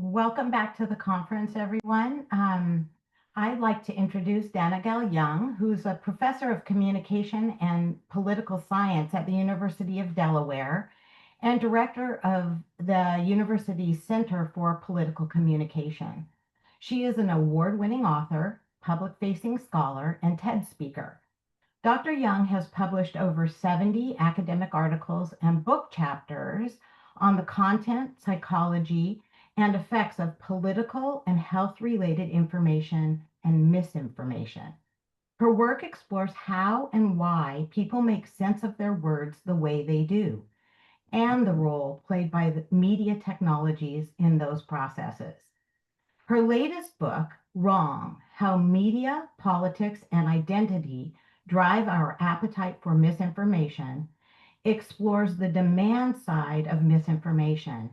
Welcome back to the conference, everyone. I'd like to introduce Dana Gale-Young, who's a professor of communication and political science at the University of Delaware and director of the university's Center for Political Communication. She is an award-winning author, public-facing scholar, and TED speaker. Dr. Young has published over 70 academic articles and book chapters on the content, psychology, and effects of political and health-related information and misinformation. Her work explores how and why people make sense of their words the way they do, and the role played by the media technologies in those processes. Her latest book, Wrong: How Media, Politics, and Identity Drive Our Appetite for Misinformation, explores the demand side of misinformation.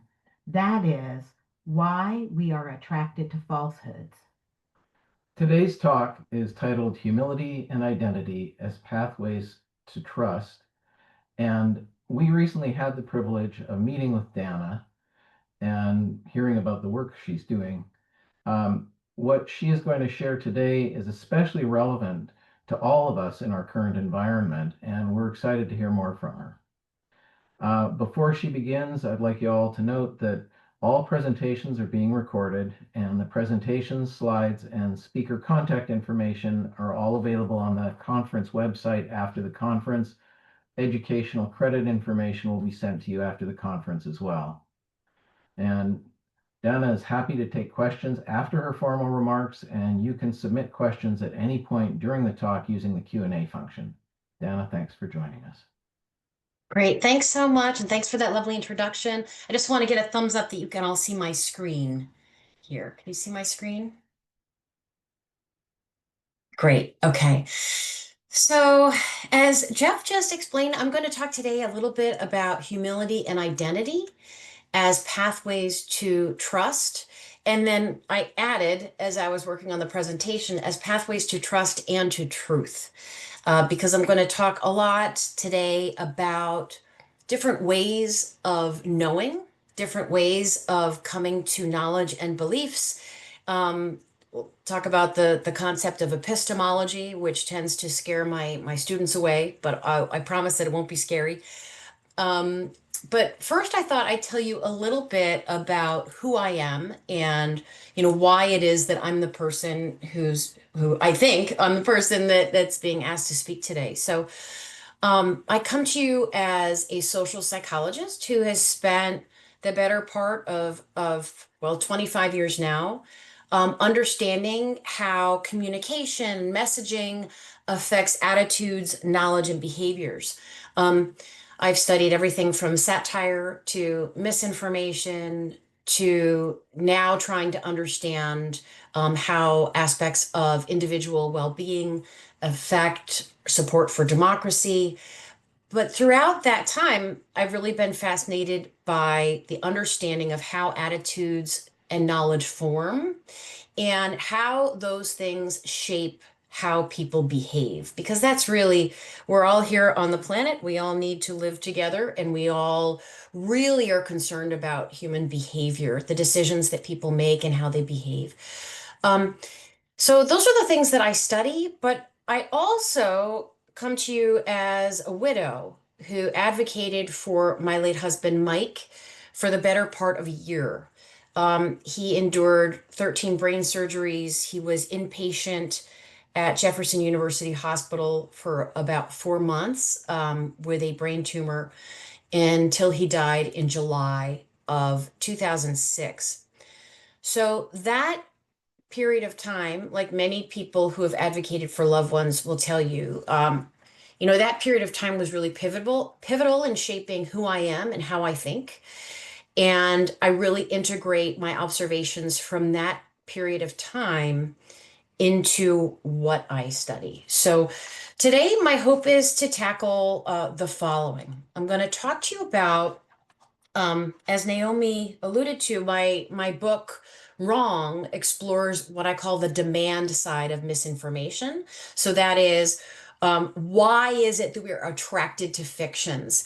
That is, why we are attracted to falsehoods. Today's talk is titled Humility and Identity as Pathways to Trust. And we recently had the privilege of meeting with Dana and hearing about the work she's doing. What she is going to share today is especially relevant to all of us in our current environment, and we're excited to hear more from her. Before she begins, I'd like you all to note that all presentations are being recorded, and the presentations, slides, and speaker contact information are all available on the conference website after the conference. Educational credit information will be sent to you after the conference as well. And Dana is happy to take questions after her formal remarks, and you can submit questions at any point during the talk using the Q&A function. Dana, thanks for joining us. Great. Thanks so much. And thanks for that lovely introduction. I just want to get a thumbs up that you can all see my screen here. Can you see my screen? Great. Okay. So as Jeff just explained, I'm going to talk today a little bit about humility and identity as pathways to trust. And then I added, as I was working on the presentation, as pathways to trust and to truth. Because I'm going to talk a lot today about different ways of knowing, different ways of coming to knowledge and beliefs. We'll talk about the concept of epistemology, which tends to scare my students away, but I promise that it won't be scary. But first, I thought I'd tell you a little bit about who I am and why it is that I'm the person who I think I'm the person that's being asked to speak today. So I come to you as a social psychologist who has spent the better part of 25 years now understanding how communication, messaging affects attitudes, knowledge, and behaviors. I've studied everything from satire to misinformation to now trying to understand how aspects of individual well-being affect support for democracy. But throughout that time, I've really been fascinated by the understanding of how attitudes and knowledge form and how those things shape how people behave, because that's really, we're all here on the planet. We all need to live together, and we all really are concerned about human behavior, the decisions that people make and how they behave. So those are the things that I study, but I also come to you as a widow who advocated for my late husband, Mike, for the better part of a year. He endured 13 brain surgeries. He was inpatient at Jefferson University Hospital for about 4 months with a brain tumor until he died in July of 2006. So that period of time, like many people who have advocated for loved ones will tell you, that period of time was really pivotal in shaping who I am and how I think. And I really integrate my observations from that period of time into what I study. So today, my hope is to tackle the following. I'm going to talk to you about, as Naomi alluded to, my book, Wrong, explores what I call the demand side of misinformation. So that is, why is it that we're attracted to fictions?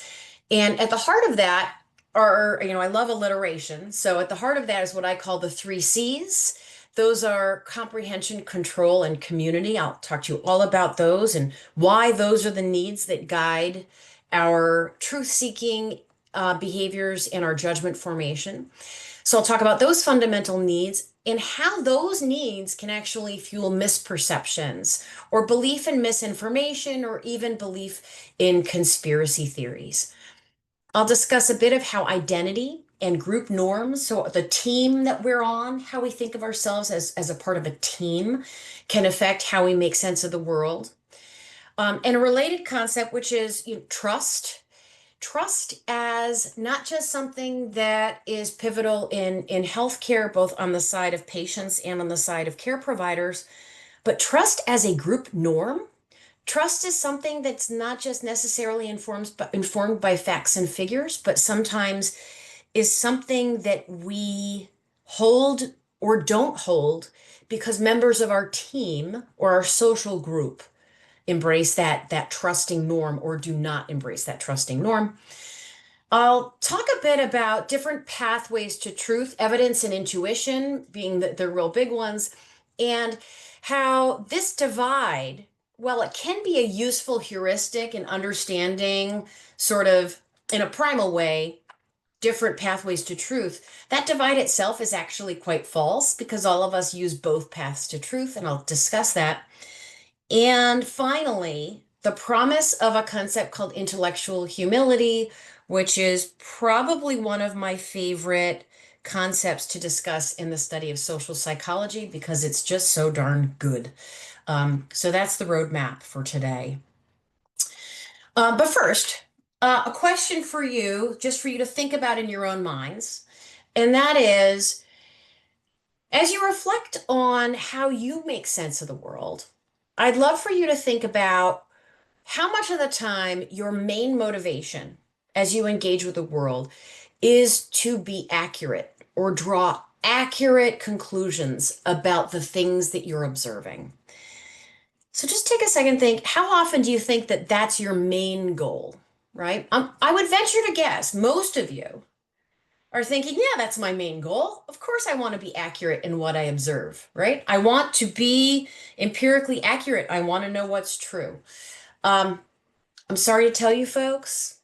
And at the heart of that are, I love alliteration. So at the heart of that is what I call the three C's. Those are comprehension, control, and community. I'll talk to you all about those and why those are the needs that guide our truth-seeking behaviors and our judgment formation. So I'll talk about those fundamental needs and how those needs can actually fuel misperceptions or belief in misinformation or even belief in conspiracy theories. I'll discuss a bit of how identity and group norms, so the team that we're on, how we think of ourselves as a part of a team, can affect how we make sense of the world. And a related concept, which is trust. Trust as not just something that is pivotal in healthcare, both on the side of patients and on the side of care providers, but trust as a group norm. Trust is something that's not just necessarily informed by facts and figures, but sometimes is something that we hold or don't hold because members of our team or our social group embrace that trusting norm or do not embrace that trusting norm. I'll talk a bit about different pathways to truth, evidence and intuition being the real big ones, and how this divide, well, it can be a useful heuristic in understanding sort of in a primal way different pathways to truth. That divide itself is actually quite false because all of us use both paths to truth, and I'll discuss that. And finally, the promise of a concept called intellectual humility, which is probably one of my favorite concepts to discuss in the study of social psychology because it's just so darn good. So that's the roadmap for today. But first, a question for you, just for you to think about in your own minds, and that is, as you reflect on how you make sense of the world, I'd love for you to think about how much of the time your main motivation as you engage with the world is to be accurate or draw accurate conclusions about the things that you're observing. So just take a second, think, how often do you think that that's your main goal, right? I would venture to guess most of you are thinking, yeah, that's my main goal. Of course, I want to be accurate in what I observe, right? I want to be empirically accurate. I want to know what's true. I'm sorry to tell you folks,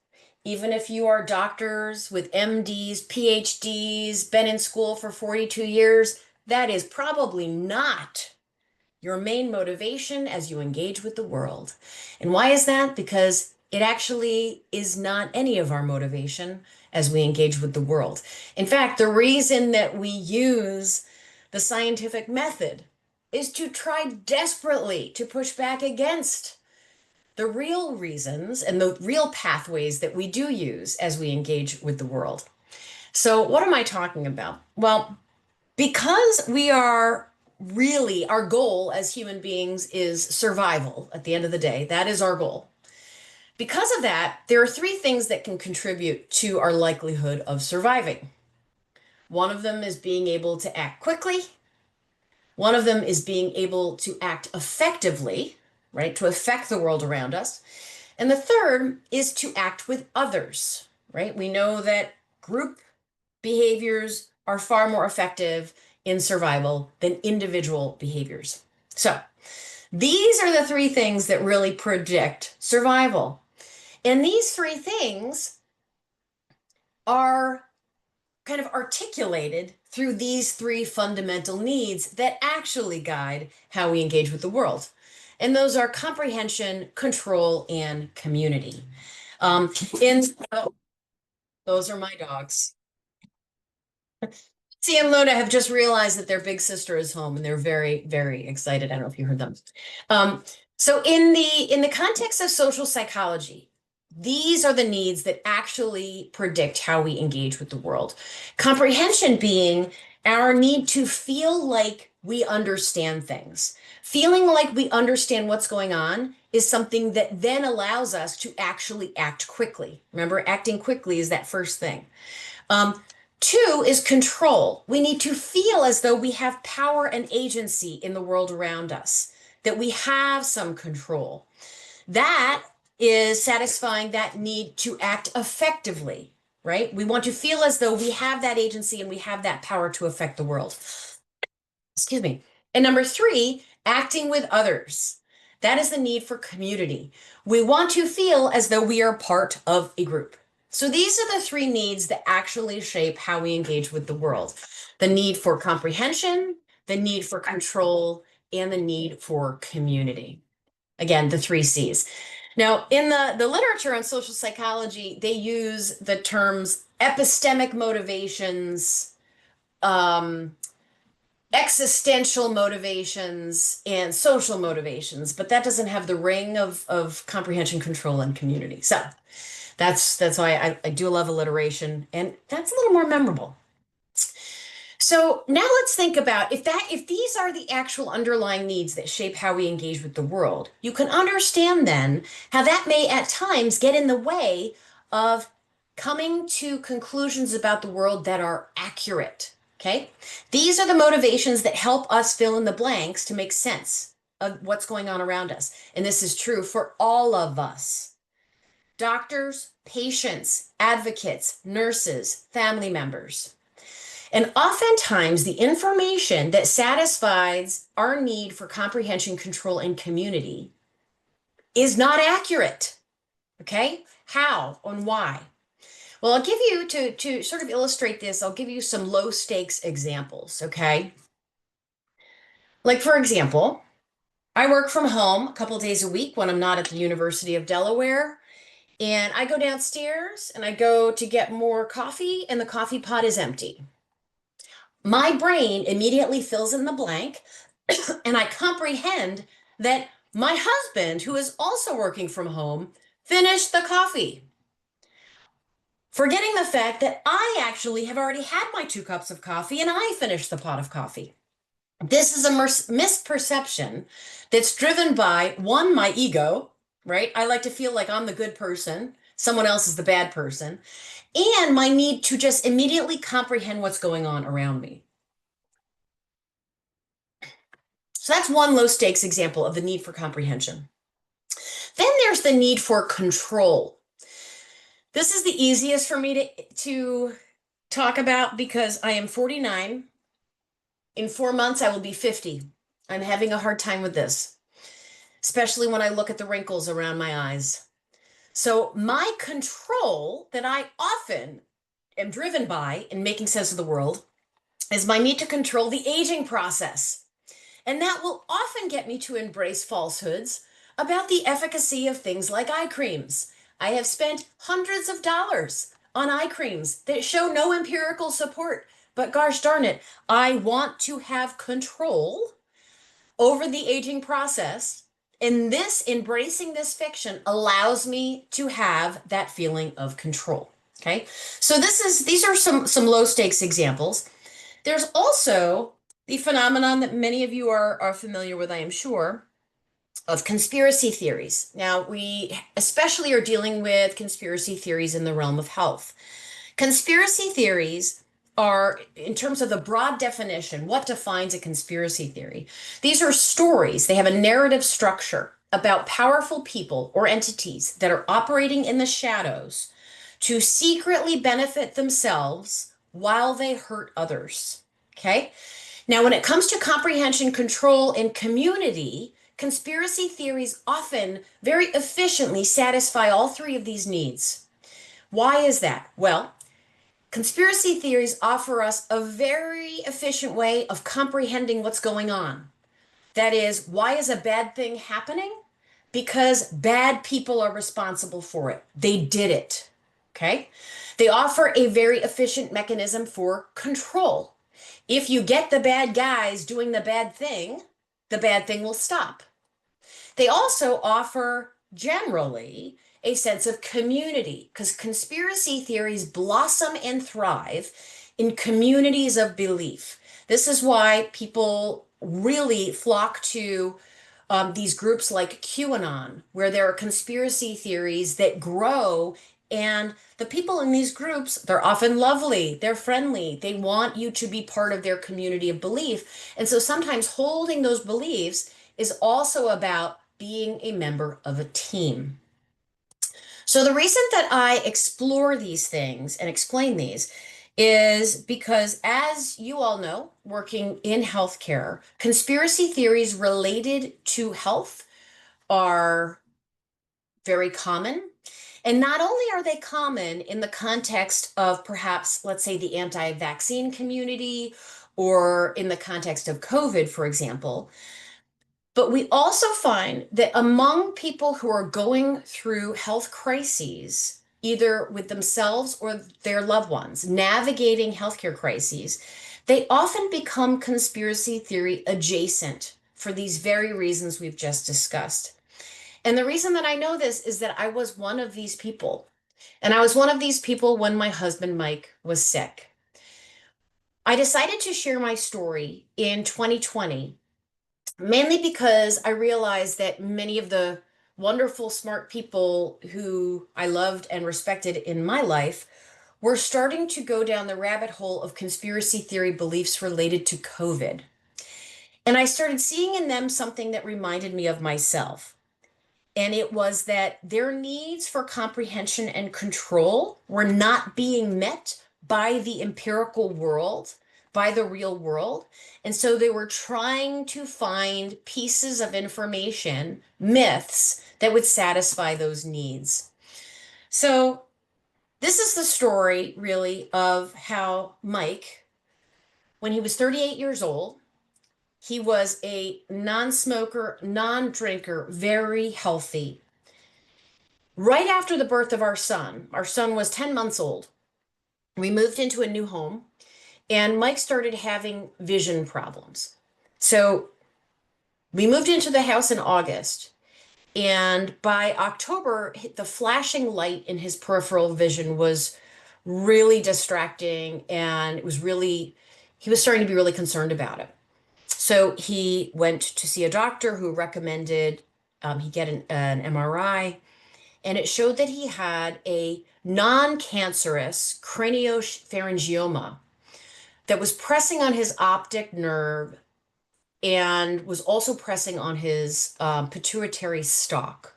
even if you are doctors with MDs, PhDs, been in school for 42 years, that is probably not your main motivation as you engage with the world. And why is that? Because it actually is not any of our motivation as we engage with the world. In fact, the reason that we use the scientific method is to try desperately to push back against the real reasons and the real pathways that we do use as we engage with the world. So what am I talking about? Well, because we are really, our goal as human beings is survival at the end of the day. That is our goal. Because of that, there are three things that can contribute to our likelihood of surviving. One of them is being able to act quickly. One of them is being able to act effectively, right, to affect the world around us. And the third is to act with others, right? We know that group behaviors are far more effective in survival than individual behaviors. So these are the three things that really predict survival. And these three things are kind of articulated through these three fundamental needs that actually guide how we engage with the world. And those are comprehension, control, and community. Those are my dogs. C and Luna have just realized that their big sister is home, and they're very, very excited. I don't know if you heard them. So in the context of social psychology, these are the needs that actually predict how we engage with the world. Comprehension being our need to feel like we understand things. Feeling like we understand what's going on is something that then allows us to actually act quickly. Remember, acting quickly is that first thing. Two is control. We need to feel as though we have power and agency in the world around us, that we have some control. That is satisfying that need to act effectively, right? We want to feel as though we have that agency and we have that power to affect the world. Excuse me. And number three, acting with others. That is the need for community. We want to feel as though we are part of a group. So these are the three needs that actually shape how we engage with the world. The need for comprehension, the need for control, and the need for community. Again, the three C's. Now, in the literature on social psychology, they use the terms epistemic motivations, existential motivations, and social motivations, but that doesn't have the ring of comprehension, control, and community. So that's why I do love alliteration, and that's a little more memorable. So now let's think about if these are the actual underlying needs that shape how we engage with the world, you can understand then how that may at times get in the way of coming to conclusions about the world that are accurate. Okay? These are the motivations that help us fill in the blanks to make sense of what's going on around us. And this is true for all of us. Doctors, patients, advocates, nurses, family members. And oftentimes, the information that satisfies our need for comprehension, control, and community is not accurate. Okay? How and why? Well, I'll give you, to sort of illustrate this, I'll give you some low stakes examples. Okay? Like, for example, I work from home a couple days a week when I'm not at the University of Delaware. And I go downstairs and I go to get more coffee, and the coffee pot is empty. My brain immediately fills in the blank, and I comprehend that my husband, who is also working from home, finished the coffee, forgetting the fact that I actually have already had my 2 cups of coffee and I finished the pot of coffee. This is a misperception that's driven by, one, my ego, right? I like to feel like I'm the good person, someone else is the bad person, and my need to just immediately comprehend what's going on around me. So that's one low stakes example of the need for comprehension. Then there's the need for control. This is the easiest for me to talk about because I am 49. In 4 months, I will be 50. I'm having a hard time with this, especially when I look at the wrinkles around my eyes. So my control that I often am driven by in making sense of the world is my need to control the aging process. And that will often get me to embrace falsehoods about the efficacy of things like eye creams. I have spent hundreds of dollars on eye creams that show no empirical support, but gosh darn it, I want to have control over the aging process. And embracing this fiction allows me to have that feeling of control. Okay, so these are some low stakes examples. There's also the phenomenon that many of you are familiar with, I am sure, of conspiracy theories. Now, we especially are dealing with conspiracy theories in the realm of health. Conspiracy theories are, in terms of the broad definition, what defines a conspiracy theory? These are stories. They have a narrative structure about powerful people or entities that are operating in the shadows to secretly benefit themselves while they hurt others. Okay? Now, when it comes to comprehension, control, and community, conspiracy theories often very efficiently satisfy all three of these needs. Why is that? Well, conspiracy theories offer us a very efficient way of comprehending what's going on. That is, why is a bad thing happening? Because bad people are responsible for it. They did it. Okay? They offer a very efficient mechanism for control. If you get the bad guys doing the bad thing will stop. They also offer generally a sense of community because conspiracy theories blossom and thrive in communities of belief. This is why people really flock to these groups like QAnon, where there are conspiracy theories that grow. And the people in these groups, they're often lovely, they're friendly, they want you to be part of their community of belief. And so sometimes holding those beliefs is also about being a member of a team. So the reason that I explore these things and explain these is because, as you all know, working in healthcare, conspiracy theories related to health are very common. And not only are they common in the context of perhaps, let's say, the anti-vaccine community or in the context of COVID, for example, but we also find that among people who are going through health crises, either with themselves or their loved ones, navigating healthcare crises, they often become conspiracy theory adjacent for these very reasons we've just discussed. And the reason that I know this is that I was one of these people. And I was one of these people when my husband Mike was sick. I decided to share my story in 2020, mainly because I realized that many of the wonderful, smart people who I loved and respected in my life were starting to go down the rabbit hole of conspiracy theory beliefs related to COVID. And I started seeing in them something that reminded me of myself. And it was that their needs for comprehension and control were not being met by the empirical world, by the real world. And so they were trying to find pieces of information, myths that would satisfy those needs. So this is the story, really, of how Mike, when he was 38 years old, he was a non-smoker, non-drinker, very healthy. Right after the birth of our son was 10 months old. We moved into a new home and Mike started having vision problems. So we moved into the house in August. And by October, the flashing light in his peripheral vision was really distracting. And he was starting to be really concerned about it. So he went to see a doctor who recommended he get an MRI, and it showed that he had a non-cancerous craniopharyngioma that was pressing on his optic nerve and was also pressing on his pituitary stalk.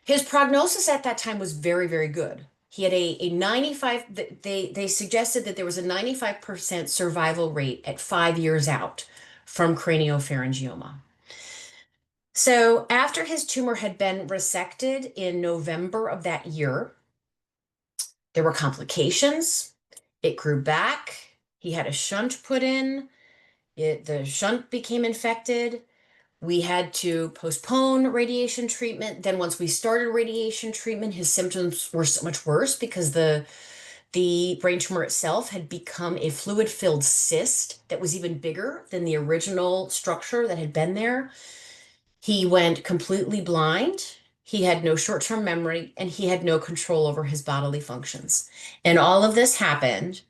His prognosis at that time was very, very good. He had a 95, they suggested that there was a 95% survival rate at 5 years out from craniopharyngioma. So after his tumor had been resected in November of that year, there were complications. It grew back. He had a shunt put in. The shunt became infected. We had to postpone radiation treatment. Then once we started radiation treatment, his symptoms were so much worse because the brain tumor itself had become a fluid-filled cyst that was even bigger than the original structure that had been there. He went completely blind. He had no short-term memory and he had no control over his bodily functions. And all of this happened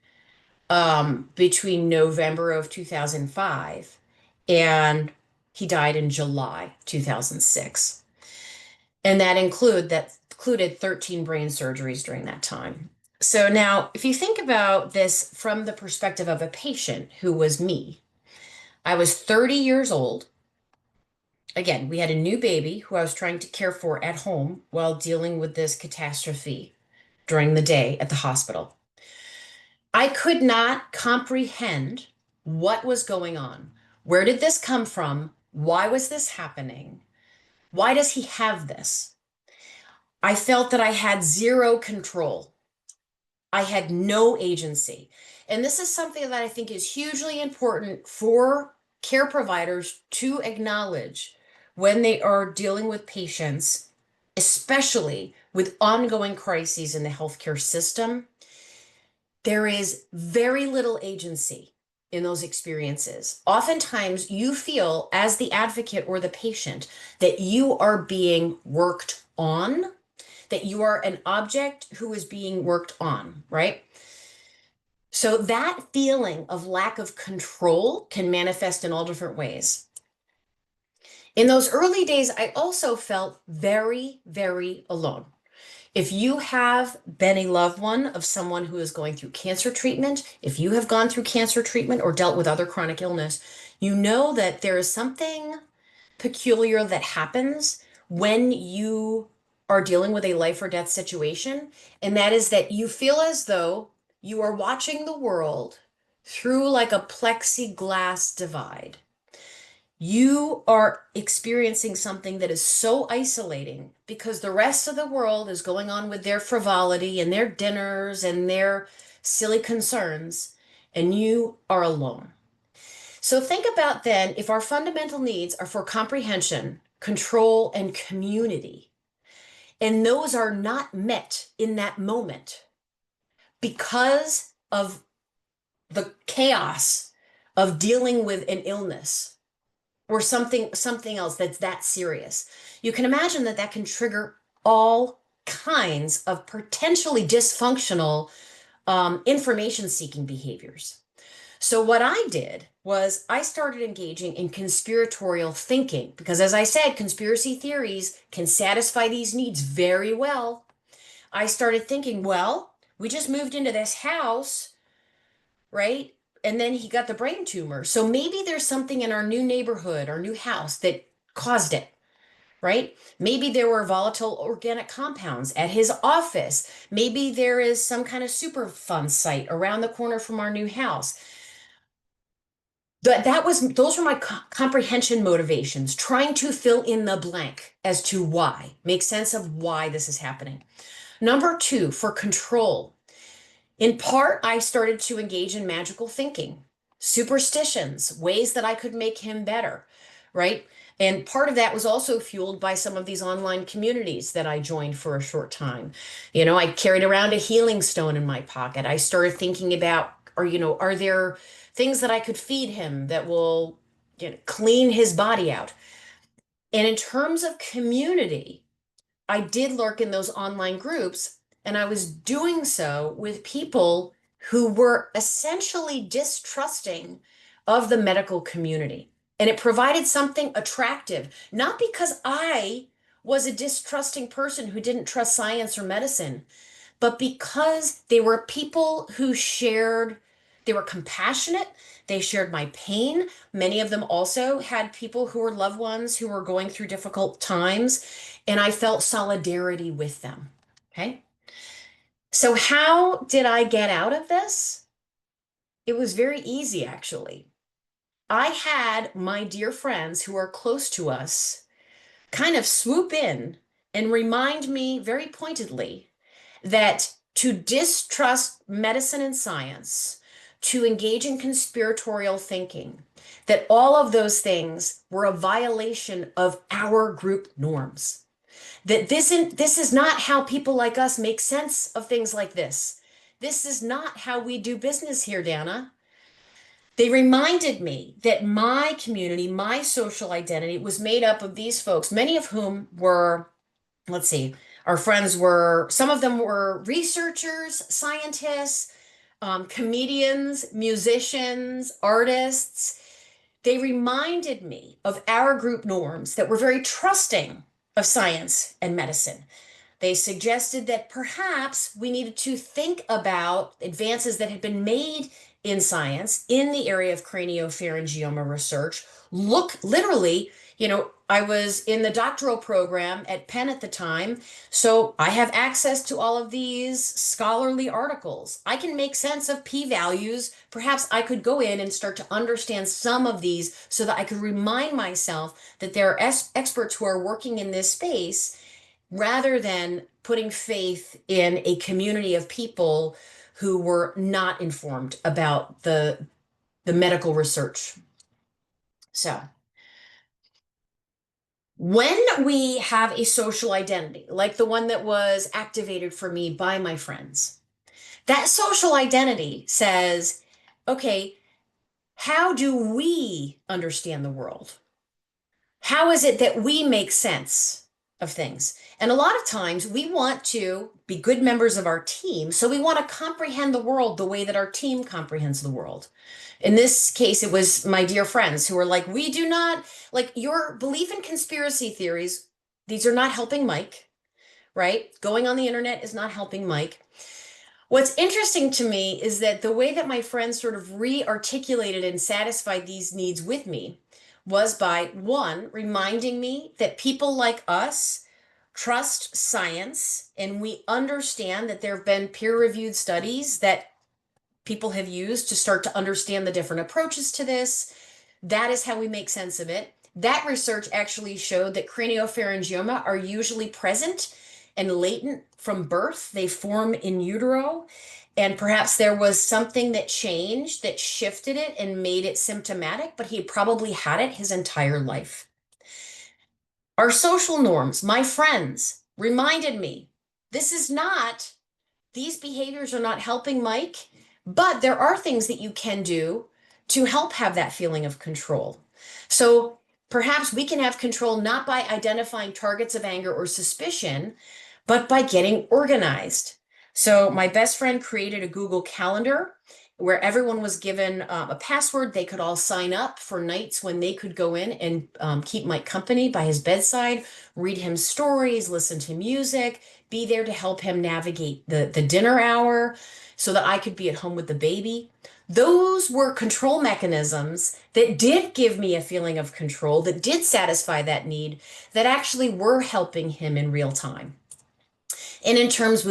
between November of 2005 and he died in July 2006. And that included 13 brain surgeries during that time. So now, if you think about this from the perspective of a patient who was me, I was 30 years old. Again, we had a new baby who I was trying to care for at home while dealing with this catastrophe during the day at the hospital. I could not comprehend what was going on. Where did this come from? Why was this happening? Why does he have this? I felt that I had zero control. I had no agency. And this is something that I think is hugely important for care providers to acknowledge when they are dealing with patients, especially with ongoing crises in the healthcare system. There is very little agency in those experiences. Oftentimes, you feel as the advocate or the patient that you are being worked on, that you are an object who is being worked on, right? So that feeling of lack of control can manifest in all different ways. In those early days, I also felt very, very alone. If you have been a loved one of someone who is going through cancer treatment, if you have gone through cancer treatment or dealt with other chronic illness, you know that there is something peculiar that happens when you are dealing with a life or death situation, and that is that you feel as though you are watching the world through like a plexiglass divide. You are experiencing something that is so isolating because the rest of the world is going on with their frivolity and their dinners and their silly concerns, and you are alone. So think about then if our fundamental needs are for comprehension, control, and community, and those are not met in that moment because of the chaos of dealing with an illness or something else that's that serious. You can imagine that that can trigger all kinds of potentially dysfunctional information seeking behaviors. So what I did was I started engaging in conspiratorial thinking because, as I said, conspiracy theories can satisfy these needs very well. I started thinking, well, we just moved into this house, right? And then he got the brain tumor. So maybe there's something in our new neighborhood, our new house that caused it, right? Maybe there were volatile organic compounds at his office. Maybe there is some kind of Superfund site around the corner from our new house. Those were my comprehension motivations, trying to fill in the blank as to why, make sense of why this is happening. Number two, for control. In part, I started to engage in magical thinking, superstitions, ways that I could make him better, right? And part of that was also fueled by some of these online communities that I joined for a short time. You know, I carried around a healing stone in my pocket. I started thinking about, are there things that I could feed him that will, clean his body out? And in terms of community, I did lurk in those online groups, and I was doing so with people who were essentially distrusting of the medical community. And it provided something attractive, not because I was a distrusting person who didn't trust science or medicine, but because they were people who they were compassionate, they shared my pain. Many of them also had people who were loved ones who were going through difficult times, and I felt solidarity with them. Okay. So, how did I get out of this? It was very easy, actually. I had my dear friends who are close to us kind of swoop in and remind me very pointedly that to distrust medicine and science, to engage in conspiratorial thinking, that all of those things were a violation of our group norms. That this is not how people like us make sense of things like this. This is not how we do business here, Dana. They reminded me that my community, my social identity was made up of these folks, many of whom were, let's see, our friends were, some of them were researchers, scientists, comedians, musicians, artists. They reminded me of our group norms that were very trusting of science and medicine. They suggested that perhaps we needed to think about advances that had been made in science in the area of craniopharyngioma research. Look, literally, I was in the doctoral program at Penn at the time, so I have access to all of these scholarly articles. I can make sense of p-values. Perhaps I could go in and start to understand some of these so that I could remind myself that there are experts who are working in this space rather than putting faith in a community of people who were not informed about the medical research. So when we have a social identity, like the one that was activated for me by my friends, that social identity says, okay, how do we understand the world? How is it that we make sense of things? And a lot of times we want to be good members of our team. So we want to comprehend the world the way that our team comprehends the world. In this case, it was my dear friends who were like, we do not, like your belief in conspiracy theories, these are not helping Mike, right? Going on the internet is not helping Mike. What's interesting to me is that the way that my friends sort of re-articulated and satisfied these needs with me was by one, reminding me that people like us trust science, and we understand that there have been peer-reviewed studies that people have used to start to understand the different approaches to this. That is how we make sense of it. That research actually showed that craniopharyngioma are usually present and latent from birth. They form in utero. And perhaps there was something that changed that shifted it and made it symptomatic, but he probably had it his entire life. Our social norms, my friends, reminded me these behaviors are not helping Mike, but there are things that you can do to help have that feeling of control. So perhaps we can have control not by identifying targets of anger or suspicion, but by getting organized. So my best friend created a Google Calendar where everyone was given a password. They could all sign up for nights when they could go in and keep Mike company by his bedside, read him stories, listen to music, be there to help him navigate the dinner hour so that I could be at home with the baby. Those were control mechanisms that did give me a feeling of control, that did satisfy that need, that actually were helping him in real time. And in terms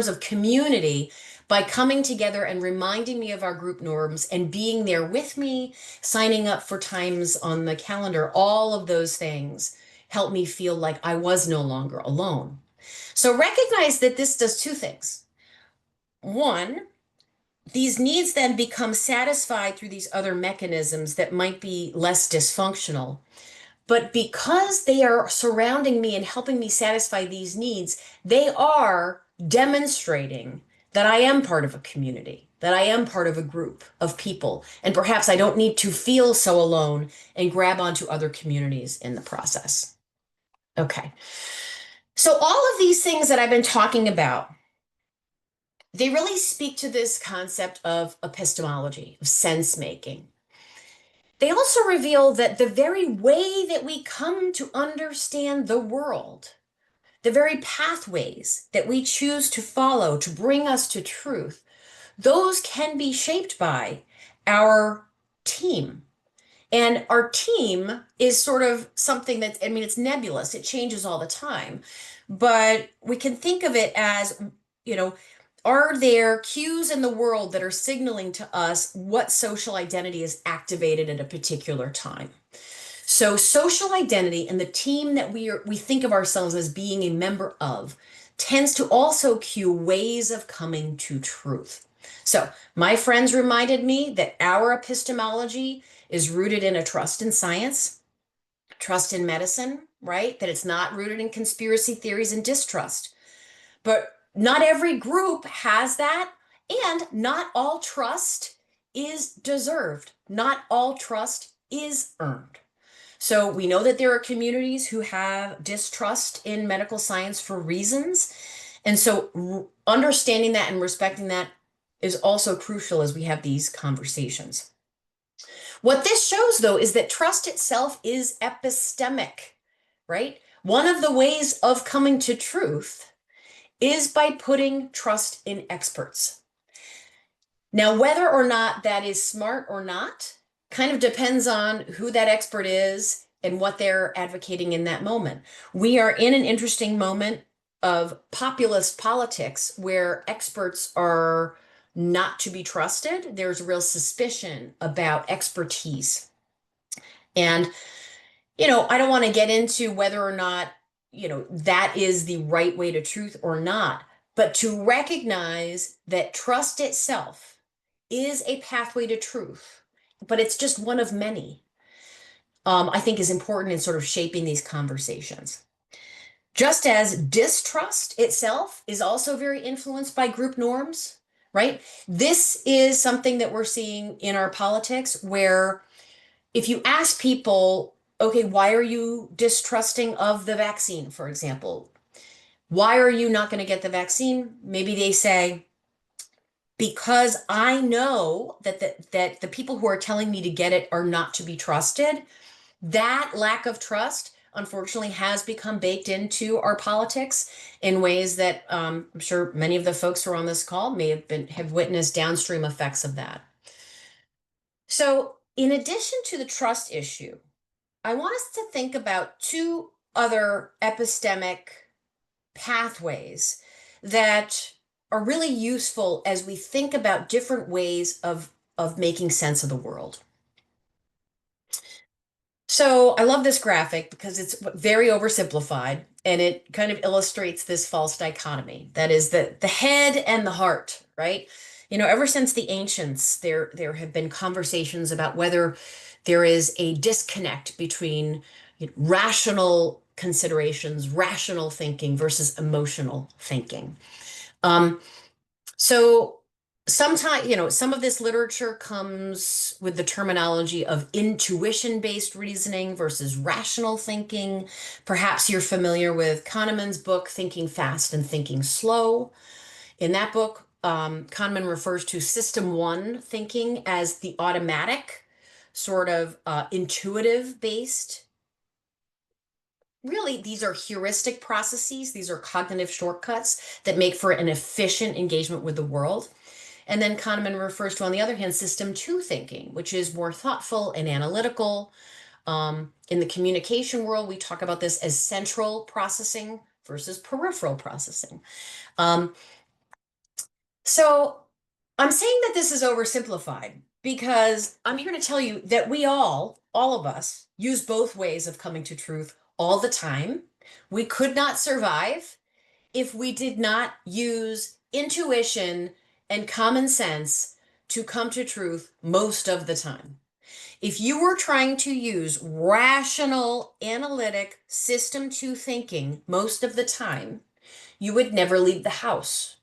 of community, by coming together and reminding me of our group norms and being there with me, signing up for times on the calendar, all of those things helped me feel like I was no longer alone. So recognize that this does two things. One, these needs then become satisfied through these other mechanisms that might be less dysfunctional. But because they are surrounding me and helping me satisfy these needs, they are demonstrating that I am part of a community, that I am part of a group of people. And perhaps I don't need to feel so alone and grab onto other communities in the process. Okay. So all of these things that I've been talking about, they really speak to this concept of epistemology, of sense making. They also reveal that the very way that we come to understand the world, the very pathways that we choose to follow to bring us to truth, those can be shaped by our team. And our team is sort of something that, I mean, it's nebulous, it changes all the time. But we can think of it as, are there cues in the world that are signaling to us what social identity is activated at a particular time? So social identity and the team that we think of ourselves as being a member of tends to also cue ways of coming to truth. So my friends reminded me that our epistemology is rooted in a trust in science, trust in medicine, right? That it's not rooted in conspiracy theories and distrust. But not every group has that, and not all trust is deserved. Not all trust is earned. So we know that there are communities who have distrust in medical science for reasons. And so understanding that and respecting that is also crucial as we have these conversations. What this shows, though, is that trust itself is epistemic, right? One of the ways of coming to truth is by putting trust in experts. Now, whether or not that is smart or not kind of depends on who that expert is and what they're advocating in that moment. We are in an interesting moment of populist politics where experts are not to be trusted. There's real suspicion about expertise. And, I don't want to get into whether or not, that is the right way to truth or not, but to recognize that trust itself is a pathway to truth, but it's just one of many, I think is important in sort of shaping these conversations. Just as distrust itself is also very influenced by group norms, right? This is something that we're seeing in our politics where if you ask people, okay, why are you distrusting of the vaccine, for example? Why are you not going to get the vaccine? Maybe they say, because I know that the people who are telling me to get it are not to be trusted. That lack of trust, unfortunately, has become baked into our politics in ways that I'm sure many of the folks who are on this call may have witnessed downstream effects of that. So in addition to the trust issue, I want us to think about two other epistemic pathways that are really useful as we think about different ways of making sense of the world. So I love this graphic because it's very oversimplified and it kind of illustrates this false dichotomy. That is the head and the heart, right? Ever since the ancients, there have been conversations about whether there is a disconnect between rational considerations, rational thinking versus emotional thinking. Um, so sometimes, some of this literature comes with the terminology of intuition-based reasoning versus rational thinking. Perhaps you're familiar with Kahneman's book, Thinking Fast and Thinking Slow. In that book, Kahneman refers to system one thinking as the automatic, sort of intuitive based. Really, these are heuristic processes. These are cognitive shortcuts that make for an efficient engagement with the world. And then Kahneman refers to, on the other hand, system two thinking, which is more thoughtful and analytical. In the communication world, we talk about this as central processing versus peripheral processing. So I'm saying that this is oversimplified because I'm here to tell you that we all of us, use both ways of coming to truth all the time. We could not survive if we did not use intuition and common sense to come to truth most of the time. If you were trying to use rational, analytic, system two thinking most of the time, you would never leave the house.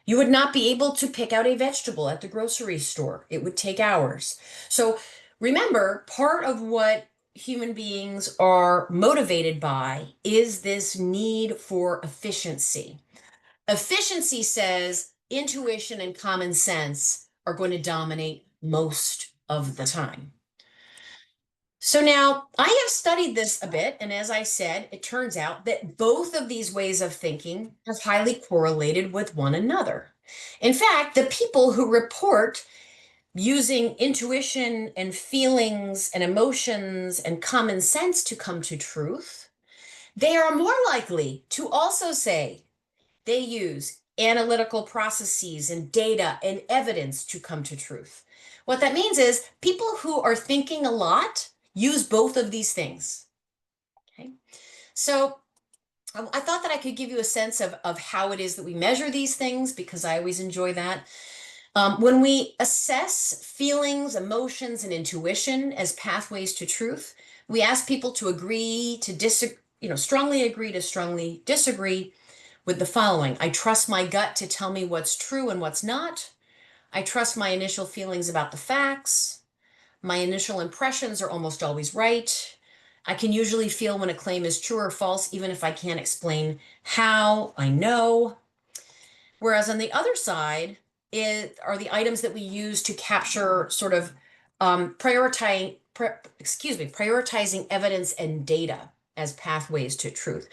You would not be able to pick out a vegetable at the grocery store. It would take hours. So remember, part of what human beings are motivated by is this need for efficiency. Efficiency says intuition and common sense are going to dominate most of the time. So now I have studied this a bit, and as I said, it turns out that both of these ways of thinking are highly correlated with one another. In fact, the people who report using intuition and feelings and emotions and common sense to come to truth, they are more likely to also say they use analytical processes and data and evidence to come to truth. What that means is people who are thinking a lot use both of these things. Okay, so I thought that I could give you a sense of how it is that we measure these things because I always enjoy that. When we assess feelings, emotions, and intuition as pathways to truth, we ask people to agree to disagree, strongly agree to strongly disagree with the following. I trust my gut to tell me what's true and what's not. I trust my initial feelings about the facts. My initial impressions are almost always right. I can usually feel when a claim is true or false, even if I can't explain how I know. Whereas on the other side are the items that we use to capture sort of prioritizing evidence and data as pathways to truth.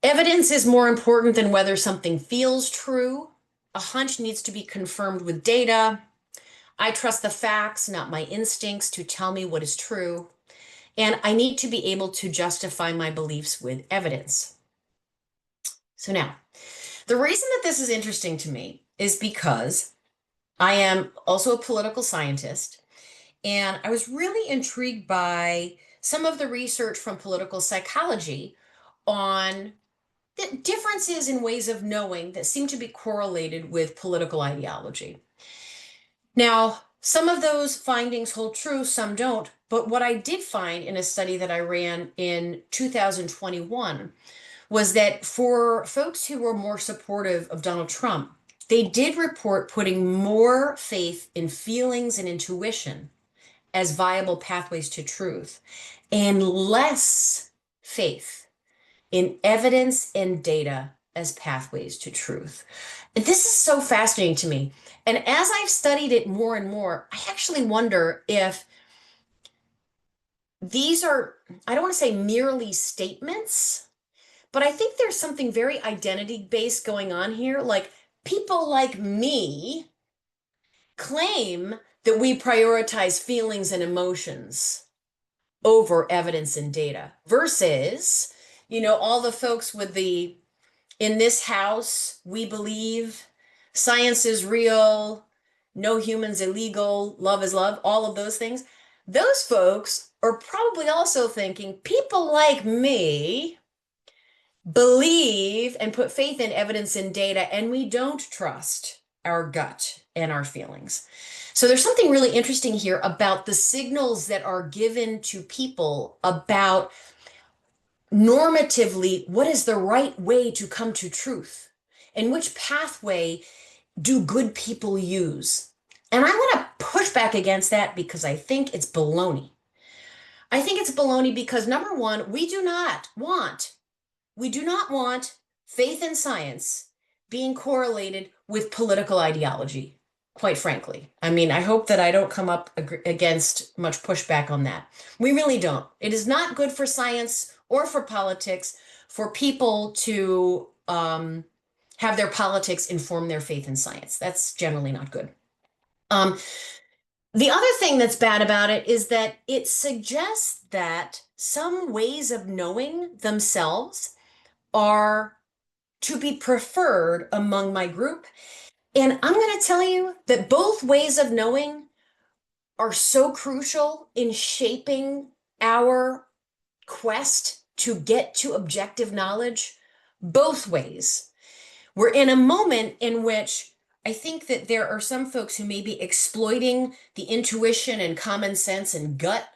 Evidence is more important than whether something feels true. A hunch needs to be confirmed with data. I trust the facts, not my instincts, to tell me what is true. And I need to be able to justify my beliefs with evidence. So now, the reason that this is interesting to me is because I am also a political scientist, and I was really intrigued by some of the research from political psychology on the differences in ways of knowing that seem to be correlated with political ideology. Now, some of those findings hold true, some don't, but what I did find in a study that I ran in 2021 was that for folks who were more supportive of Donald Trump, they did report putting more faith in feelings and intuition as viable pathways to truth and less faith in evidence and data as pathways to truth. And this is so fascinating to me. And as I've studied it more and more, I actually wonder if these are, I don't want to say merely statements, but I think there's something very identity-based going on here. Like people like me claim that we prioritize feelings and emotions over evidence and data versus, all the folks with the in this house, we believe science is real, no humans illegal, love is love, all of those things. Those folks are probably also thinking people like me believe and put faith in evidence and data, and we don't trust our gut and our feelings. So there's something really interesting here about the signals that are given to people about normatively what is the right way to come to truth and which pathway do good people use. And I want to push back against that because I think it's baloney. I think it's baloney because number one, we do not want faith in science being correlated with political ideology, quite frankly. I mean, I hope that I don't come up against much pushback on that. We really don't. It is not good for science or for politics for people to have their politics inform their faith in science. That's generally not good. The other thing that's bad about it is that it suggests that some ways of knowing themselves are to be preferred among my group. And I'm going to tell you that both ways of knowing are so crucial in shaping our quest to get to objective knowledge, both ways. We're in a moment in which I think that there are some folks who may be exploiting the intuition and common sense and gut.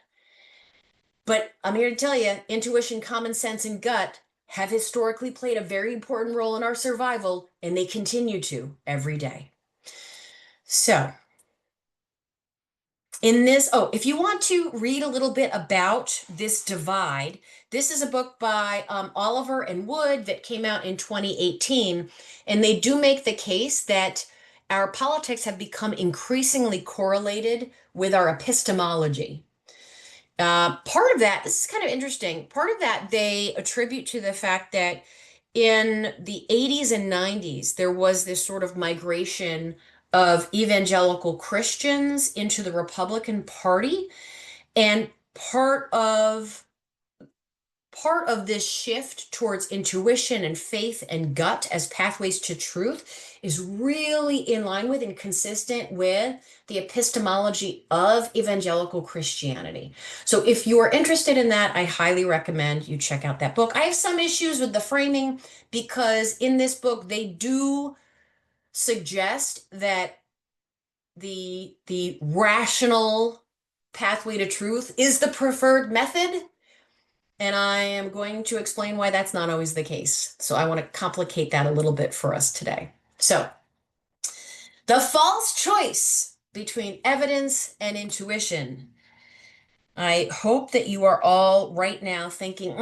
But I'm here to tell you, intuition, common sense, and gut have historically played a very important role in our survival, and they continue to every day. So, if you want to read a little bit about this divide, this is a book by Oliver and Wood that came out in 2018, and they do make the case that our politics have become increasingly correlated with our epistemology. Part of that, this is kind of interesting, part of that they attribute to the fact that in the 80s and 90s, there was this sort of migration of evangelical Christians into the Republican Party. And part of this shift towards intuition and faith and gut as pathways to truth is really in line with and consistent with the epistemology of evangelical Christianity. So if you are interested in that, I highly recommend you check out that book. I have some issues with the framing because in this book, they do suggest that the rational pathway to truth is the preferred method. And I am going to explain why that's not always the case. So I want to complicate that a little bit for us today. So the false choice between evidence and intuition. I hope that you are all right now thinking,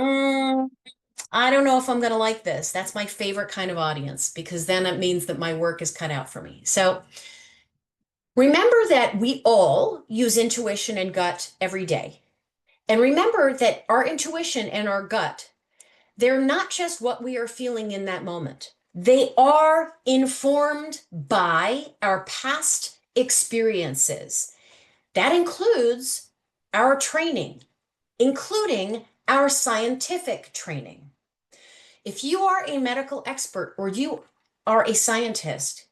I don't know if I'm going to like this. That's my favorite kind of audience because then it means that my work is cut out for me. So remember that we all use intuition and gut every day. And remember that our intuition and our gut, they're not just what we are feeling in that moment. They are informed by our past experiences. That includes our training, including our scientific training. If you are a medical expert or you are a scientist,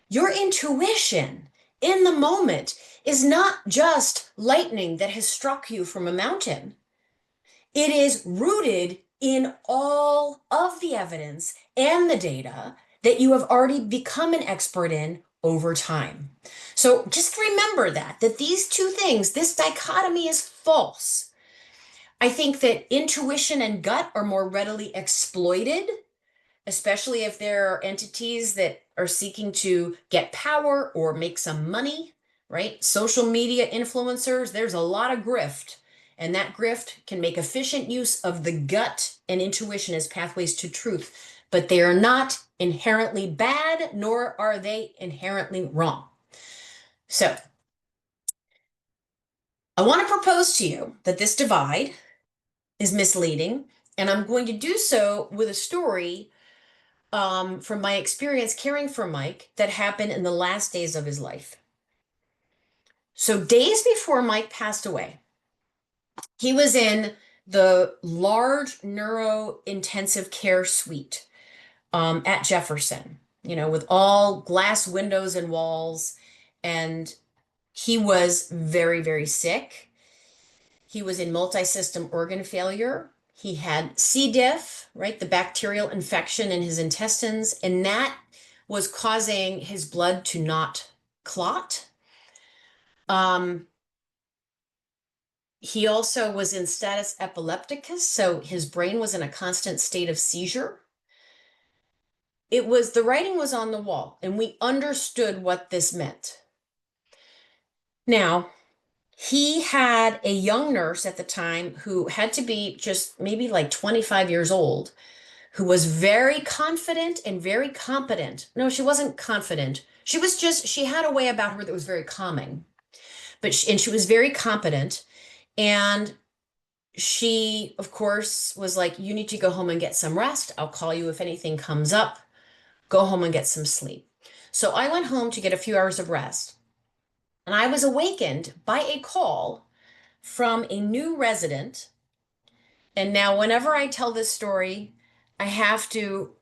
your intuition in the moment is not just lightning that has struck you from a mountain. It is rooted in all of the evidence and the data that you have already become an expert in over time. So just remember that these two things, this dichotomy is false. I think that intuition and gut are more readily exploited, especially if there are entities that are seeking to get power or make some money, right? Social media influencers, there's a lot of grift, and that grift can make efficient use of the gut and intuition as pathways to truth, but they are not inherently bad, nor are they inherently wrong. So I want to propose to you that this divide is misleading, and I'm going to do so with a story from my experience caring for Mike that happened in the last days of his life. So days before Mike passed away, he was in the large neuro intensive care suite at Jefferson, with all glass windows and walls. And he was very, very sick. He was in multi-system organ failure. He had C. diff, right, the bacterial infection in his intestines, and that was causing his blood to not clot. He also was in status epilepticus, so his brain was in a constant state of seizure. The writing was on the wall, and we understood what this meant. Now, he had a young nurse at the time who had to be just maybe like 25 years old, who was very confident and very competent. No, she wasn't confident. She had a way about her that was very calming. And she was very competent. And she, of course, was like, you need to go home and get some rest. I'll call you if anything comes up. Go home and get some sleep. So I went home to get a few hours of rest. And I was awakened by a call from a new resident. And now, whenever I tell this story, I have to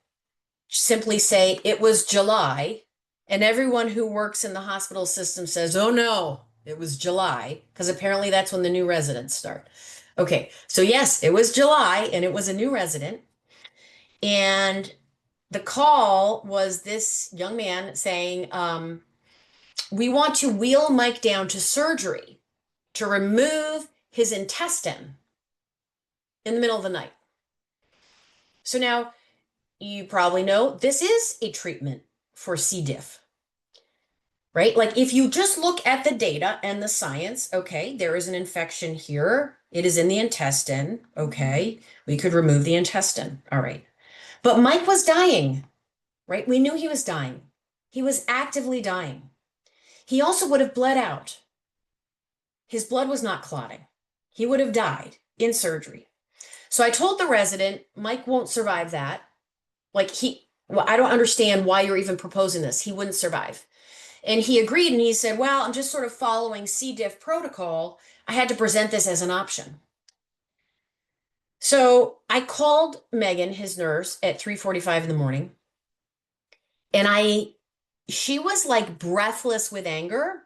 simply say it was July. And everyone who works in the hospital system says, oh no, it was July, because apparently that's when the new residents start. Okay, so yes, it was July and it was a new resident. And the call was this young man saying, we want to wheel Mike down to surgery to remove his intestine in the middle of the night. So now you probably know this is a treatment for C. diff, right? Like if you just look at the data and the science, okay, there is an infection here. It is in the intestine. Okay, we could remove the intestine. All right. But Mike was dying, right? We knew he was dying. He was actively dying. He also would have bled out. His blood was not clotting. He would have died in surgery. So I told the resident, Mike won't survive that. I don't understand why you're even proposing this. He wouldn't survive. And he agreed, and he said, well, I'm just sort of following C. diff protocol. I had to present this as an option. So I called Megan, his nurse, at 3:45 in the morning. And she was like breathless with anger.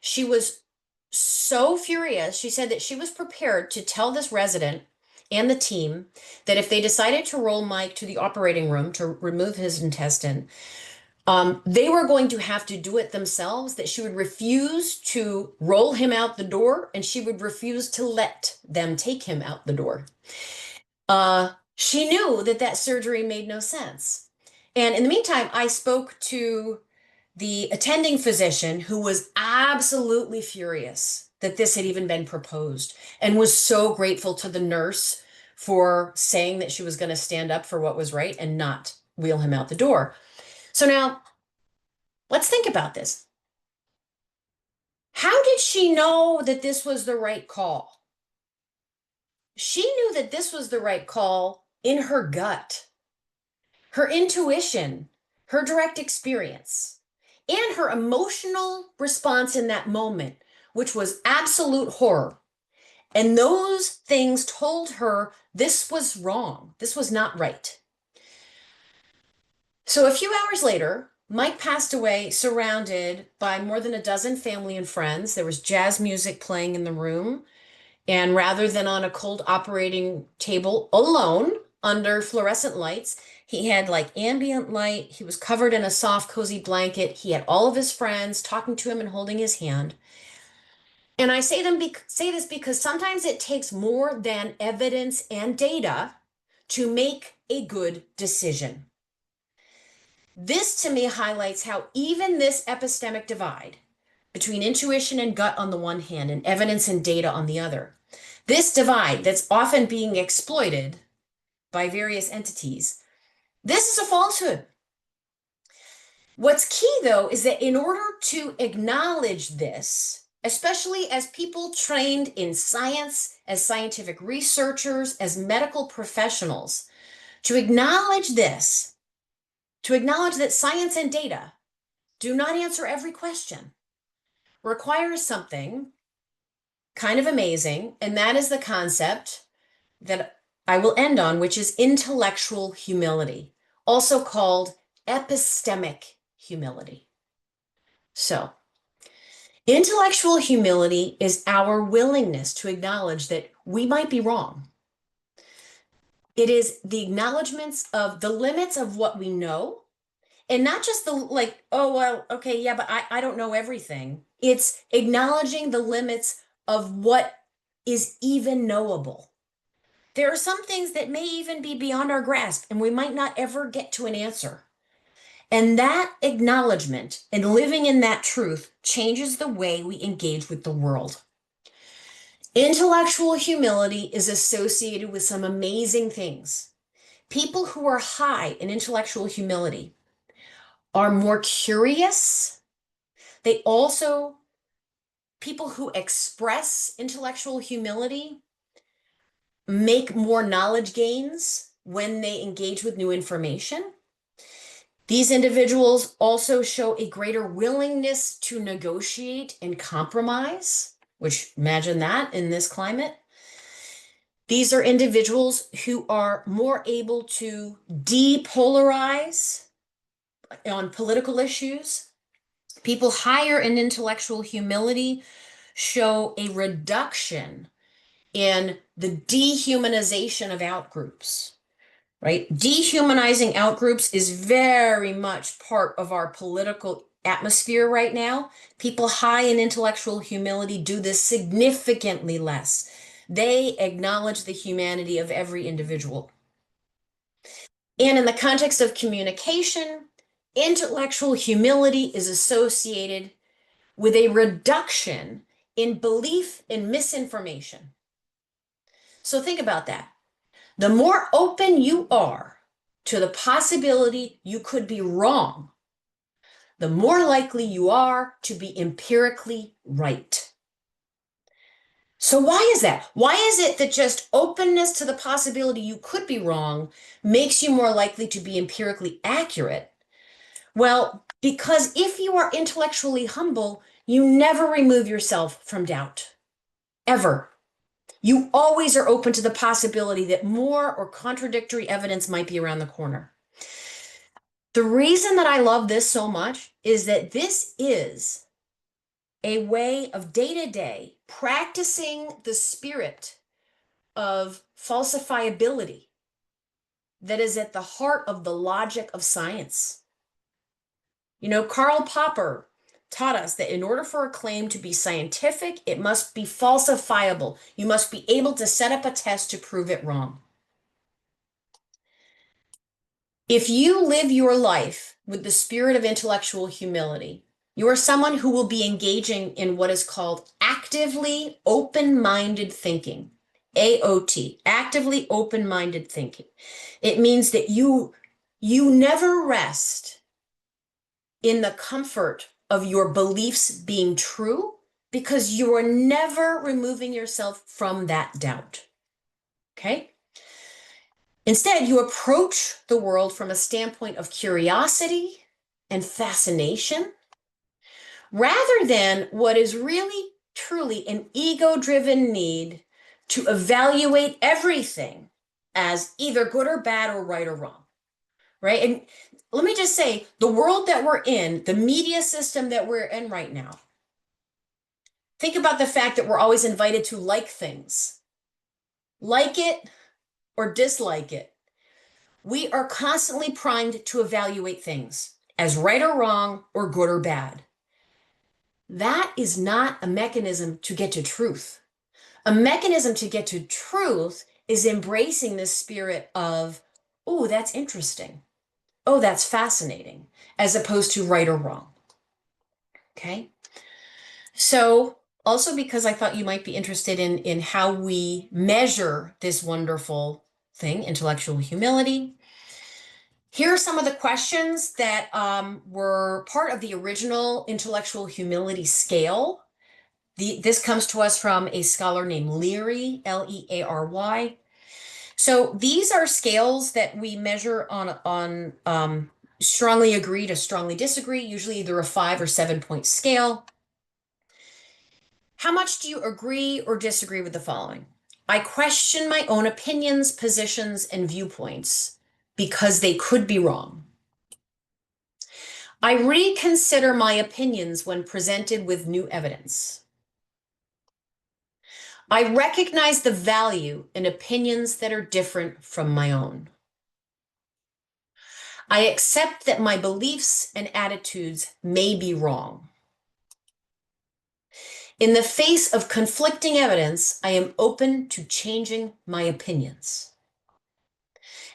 She was so furious. She said that she was prepared to tell this resident and the team that if they decided to roll Mike to the operating room to remove his intestine, they were going to have to do it themselves, that she would refuse to roll him out the door, and she would refuse to let them take him out the door. She knew that surgery made no sense. And in the meantime, I spoke to the attending physician, who was absolutely furious that this had even been proposed, and was so grateful to the nurse for saying that she was going to stand up for what was right and not wheel him out the door. So now let's think about this. How did she know that this was the right call? She knew that this was the right call in her gut, her intuition, her direct experience, and her emotional response in that moment, which was absolute horror. And those things told her this was wrong. This was not right. So a few hours later, Mike passed away surrounded by more than a dozen family and friends. There was jazz music playing in the room. And rather than on a cold operating table alone under fluorescent lights, he had like ambient light. He was covered in a soft, cozy blanket. He had all of his friends talking to him and holding his hand. And I say this because sometimes it takes more than evidence and data to make a good decision. This to me highlights how even this epistemic divide between intuition and gut on the one hand and evidence and data on the other, this divide that's often being exploited by various entities, this is a falsehood. What's key, though, is that in order to acknowledge this, especially as people trained in science, as scientific researchers, as medical professionals, to acknowledge this, to acknowledge that science and data do not answer every question, requires something kind of amazing, and that is the concept that I will end on, which is intellectual humility, also called epistemic humility. So, intellectual humility is our willingness to acknowledge that we might be wrong. It is the acknowledgments of the limits of what we know, and not just the like, oh, well, okay, yeah, but I don't know everything. It's acknowledging the limits of what is even knowable. There are some things that may even be beyond our grasp, and we might not ever get to an answer. And that acknowledgement and living in that truth changes the way we engage with the world. Intellectual humility is associated with some amazing things. People who are high in intellectual humility are more curious. They also, people who express intellectual humility make more knowledge gains when they engage with new information. These individuals also show a greater willingness to negotiate and compromise, which imagine that in this climate. These are individuals who are more able to depolarize on political issues. People higher in intellectual humility show a reduction in the dehumanization of outgroups, right? Dehumanizing outgroups is very much part of our political atmosphere right now. People high in intellectual humility do this significantly less. They acknowledge the humanity of every individual. And in the context of communication, intellectual humility is associated with a reduction in belief in misinformation. So think about that. The more open you are to the possibility you could be wrong, the more likely you are to be empirically right. So why is that? Why is it that just openness to the possibility you could be wrong makes you more likely to be empirically accurate? Well, because if you are intellectually humble, you never remove yourself from doubt, ever. You always are open to the possibility that more or contradictory evidence might be around the corner. The reason that I love this so much is that this is a way of day-to-day practicing the spirit of falsifiability that is at the heart of the logic of science. You know, Karl Popper taught us that in order for a claim to be scientific, it must be falsifiable. You must be able to set up a test to prove it wrong. If you live your life with the spirit of intellectual humility, you are someone who will be engaging in what is called actively open-minded thinking, AOT, actively open-minded thinking. It means that you never rest in the comfort of your beliefs being true because you are never removing yourself from that doubt. Okay? Instead, you approach the world from a standpoint of curiosity and fascination, rather than what is really, truly an ego-driven need to evaluate everything as either good or bad or right or wrong, right? And let me just say, the world that we're in, the media system that we're in right now, think about the fact that we're always invited to like things, like it or dislike it. We are constantly primed to evaluate things as right or wrong or good or bad. That is not a mechanism to get to truth. A mechanism to get to truth is embracing this spirit of, oh, that's interesting. Oh, that's fascinating, as opposed to right or wrong. Okay. So also because I thought you might be interested in how we measure this wonderful thing, intellectual humility. Here are some of the questions that were part of the original intellectual humility scale. This comes to us from a scholar named Leary, Leary. So these are scales that we measure on strongly agree to strongly disagree, usually either a 5 or 7 point scale. How much do you agree or disagree with the following? I question my own opinions, positions, and viewpoints. because they could be wrong. I reconsider my opinions when presented with new evidence. I recognize the value in opinions that are different from my own. I accept that my beliefs and attitudes may be wrong. In the face of conflicting evidence, I am open to changing my opinions.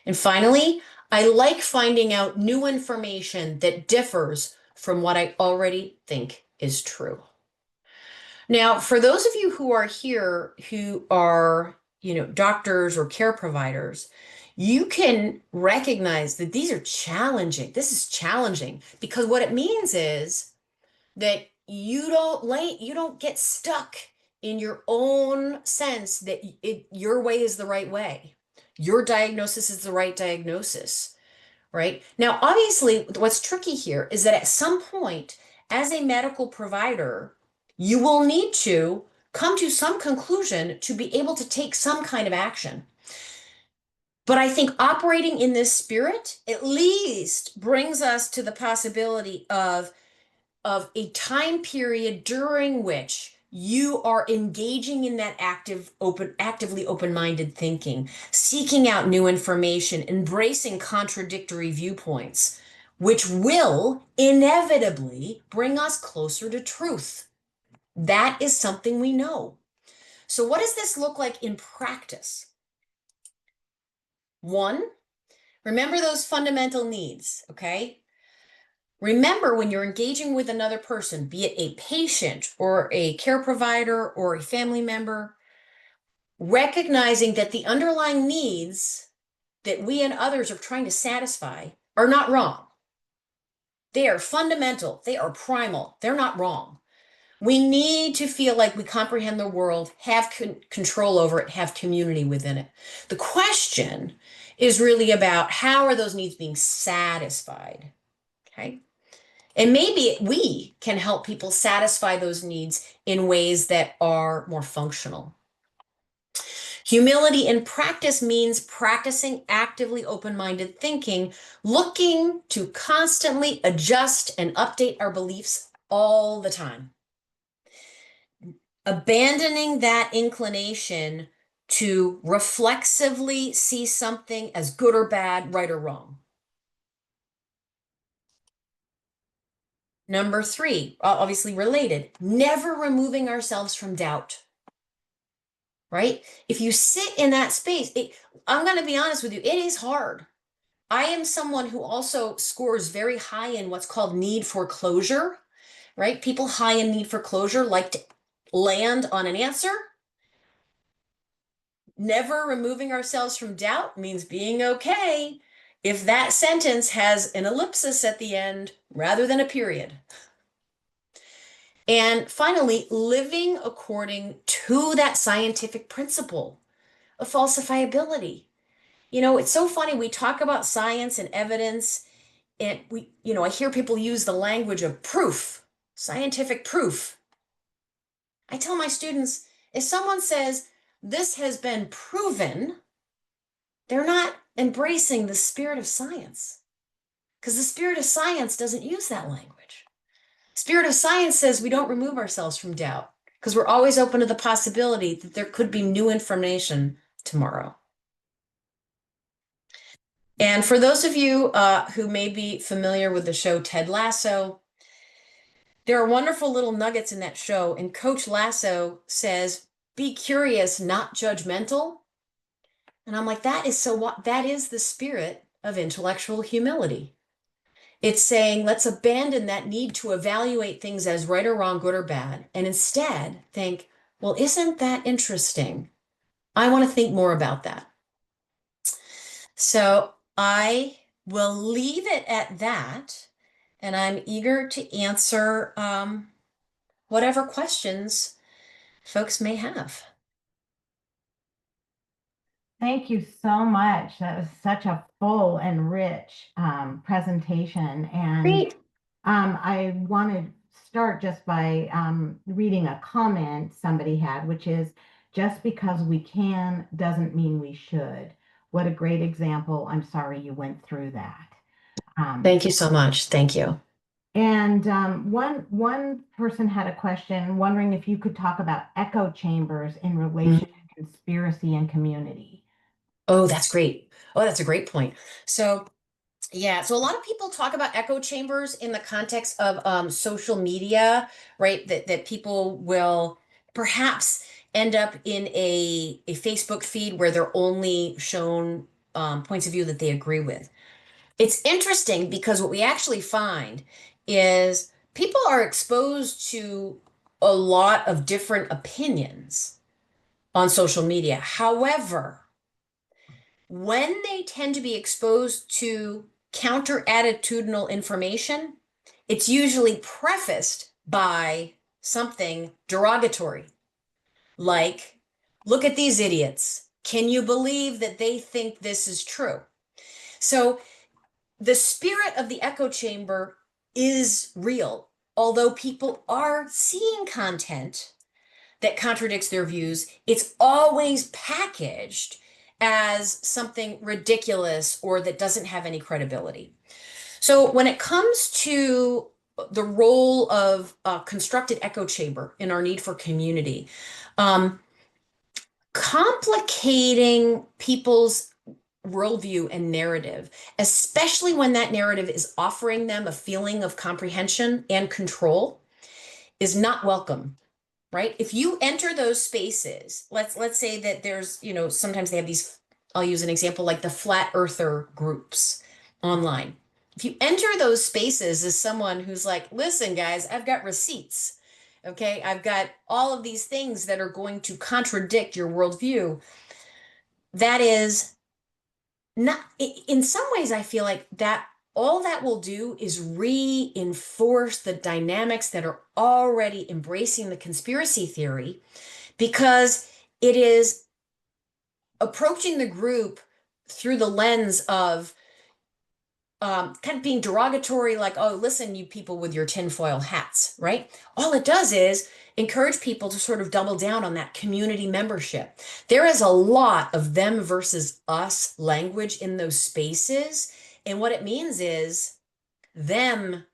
And finally, I like finding out new information that differs from what I already think is true. Now, for those of you who are here who are, doctors or care providers, you can recognize that these are challenging. This is challenging because what it means is that you don't get stuck in your own sense that your way is the right way. Your diagnosis is the right diagnosis, right? Now, obviously, what's tricky here is that at some point, as a medical provider, you will need to come to some conclusion to be able to take some kind of action. But I think operating in this spirit at least brings us to the possibility of a time period during which you are engaging in that actively open-minded thinking, seeking out new information, embracing contradictory viewpoints, which will inevitably bring us closer to truth. That is something we know. So what does this look like in practice? 1, remember those fundamental needs, okay? Remember, when you're engaging with another person, be it a patient or a care provider or a family member, recognizing that the underlying needs that we and others are trying to satisfy are not wrong. They are fundamental. They are primal. They're not wrong. We need to feel like we comprehend the world, have control over it, have community within it. The question is really about how are those needs being satisfied, okay? And maybe we can help people satisfy those needs in ways that are more functional. Humility in practice means practicing actively open-minded thinking, looking to constantly adjust and update our beliefs all the time. Abandoning that inclination to reflexively see something as good or bad, right or wrong. Number 3, obviously related, never removing ourselves from doubt, right? If you sit in that space, I'm going to be honest with you, it is hard. I am someone who also scores very high in what's called need for closure, right? People high in need for closure like to land on an answer. Never removing ourselves from doubt means being okay if that sentence has an ellipsis at the end rather than a period. And finally, living according to that scientific principle of falsifiability. It's so funny. We talk about science and evidence, and I hear people use the language of proof, scientific proof. I tell my students, if someone says this has been proven, they're not embracing the spirit of science, because the spirit of science doesn't use that language. Spirit of science says we don't remove ourselves from doubt because we're always open to the possibility that there could be new information tomorrow. And for those of you who may be familiar with the show Ted Lasso, there are wonderful little nuggets in that show. And Coach Lasso says, be curious, not judgmental. And I'm like, that is the spirit of intellectual humility. It's saying, let's abandon that need to evaluate things as right or wrong, good or bad, and instead think, well, isn't that interesting? I want to think more about that. So I will leave it at that, and I'm eager to answer whatever questions folks may have. Thank you so much. That was such a full and rich presentation. And Great. I want to start just by reading a comment somebody had, which is, just because we can doesn't mean we should. what a great example. I'm sorry you went through that. Thank you so much. Thank you. And one person had a question wondering if you could talk about echo chambers in relation to conspiracy and community. Oh, that's great. Oh, that's a great point. So, yeah, so a lot of people talk about echo chambers in the context of social media, right? That people will perhaps end up in a Facebook feed where they're only shown points of view that they agree with. It's interesting because what we actually find is people are exposed to a lot of different opinions on social media. However, when they tend to be exposed to counter attitudinal information, it's usually prefaced by something derogatory, like, look at these idiots. Can you believe that they think this is true? So the spirit of the echo chamber is real, although people are seeing content that contradicts their views, it's always packaged as something ridiculous or that doesn't have any credibility. So when it comes to the role of a constructed echo chamber in our need for community, um, complicating people's worldview and narrative, especially when that narrative is offering them a feeling of comprehension and control, is not welcome. Right? If you enter those spaces, let's say that there's, sometimes they have these, I'll use an example like the flat earther groups online. If you enter those spaces as someone who's like, listen, guys, I've got receipts. Okay, I've got all of these things that are going to contradict your worldview. That is not, in some ways, I feel like that all that will do is reinforce the dynamics that are already embracing the conspiracy theory, because it is approaching the group through the lens of kind of being derogatory, like, oh, listen, you people with your tinfoil hats, right? All it does is encourage people to sort of double down on that community membership. There is a lot of them versus us language in those spaces. And what it means is them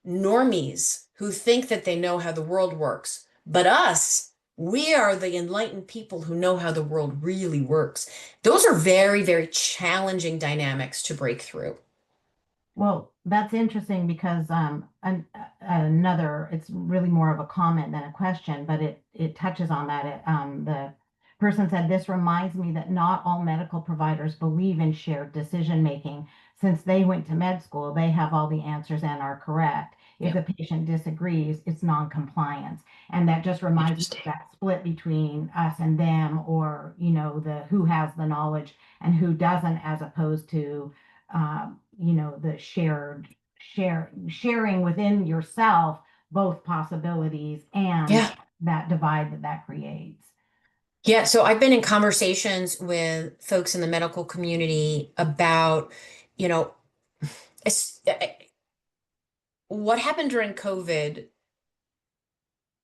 normies who think that they know how the world works, but us, we are the enlightened people who know how the world really works. Those are very, very challenging dynamics to break through. Well, that's interesting because another, it's really more of a comment than a question, but it touches on that. The person said, this reminds me that not all medical providers believe in shared decision making. Since they went to med school, they have all the answers and are correct. If Yeah. the patient disagrees, it's non-compliance. And that just reminds me of Interesting. that split between us and them, or, the who has the knowledge and who doesn't, as opposed to the sharing within yourself both possibilities and Yeah. that divide that creates. Yeah. So I've been in conversations with folks in the medical community about, you know, it's, what happened during COVID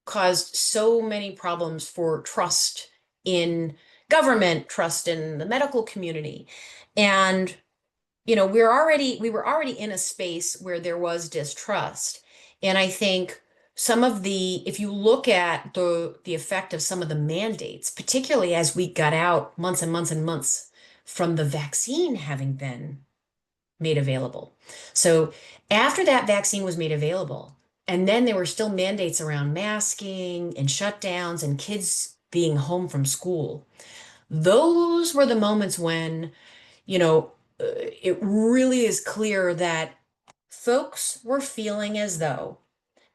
caused so many problems for trust in government, trust in the medical community. And, we were already in a space where there was distrust. And I think if you look at the effect of some of the mandates, particularly as we got out months and months and months from the vaccine having been made available. So after that vaccine was made available, and then there were still mandates around masking and shutdowns and kids being home from school. Those were the moments when, it really is clear that folks were feeling as though